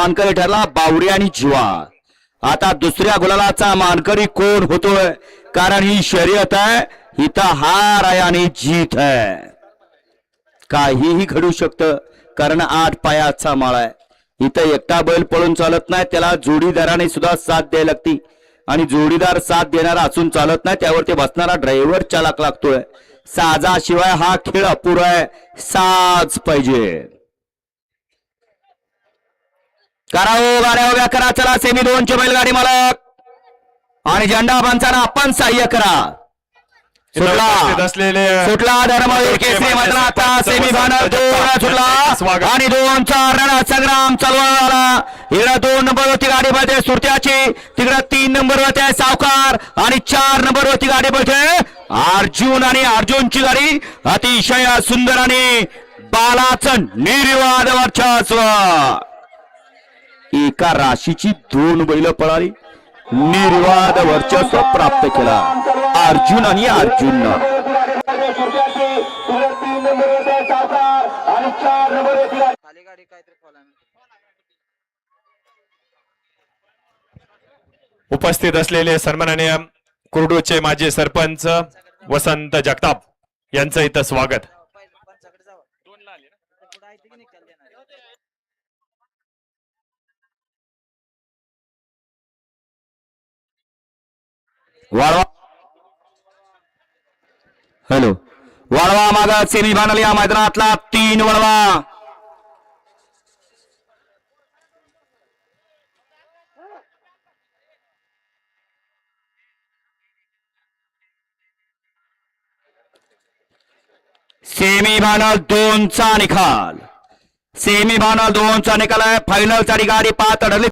मानकरी ठरला बावरी आणि जीवा। आता दुसऱ्या गुलालाचा मानकरी कोण होतोय, कारण ही शर्यत आहे, इथं हार आहे आणि जीत आहे। काहीही घडू शकतं, कारण 8 पायाचा माळा आहे। इथं एकटा बैल पळून चालत नाही, त्याला जोडीदाराने सुद्धा साथ द्यायला लागती आणि जोडीदार साथ देणारा असून चालत नाही, त्यावरती बसणारा ड्रायव्हर चालक लागतोय। साजाशिवाय हा खेळ अपुरा आहे, साज पाहिजे। करा हो गाड्या उभ्या करा, चला सेमी 2 ची बैलगाडी मालक आणि झेंडा पंचांना आपण सहाय्य करा। सुटला धर्मवीर केसरी मैदानात सेमी फायनल 2 सुटला आणि 2-4 रण संग्राम चालू झाला। इकडे 2 नंबरवरती गाडी पळते सुरत्याची, तिकडे 3 नंबरवरती आहे सावकार आणि 4 नंबरवरती गाडी पळते अर्जुन आणि अर्जुनची गाडी अतिशय सुंदर आणि बालाचं निर्वाद वर्चस्व। एका राशीची 2 बैल पळाली, निर्वाद वर्चस्व प्राप्त केला अर्जुन आणि अर्जुन। उपस्थित असलेले सन्माननीय कुर्डूचे माजी सरपंच वसंत जगताप यांचं इथं स्वागत। वाळवा हॅलो वाळवा मागा सेमी फायनल या मैदानातला 3 वळवा। सेमी फायनल 2 चा निकाल, सेमी फायनल 2 चा निकाल आहे। फायनल साठी गाडी पाहत अडली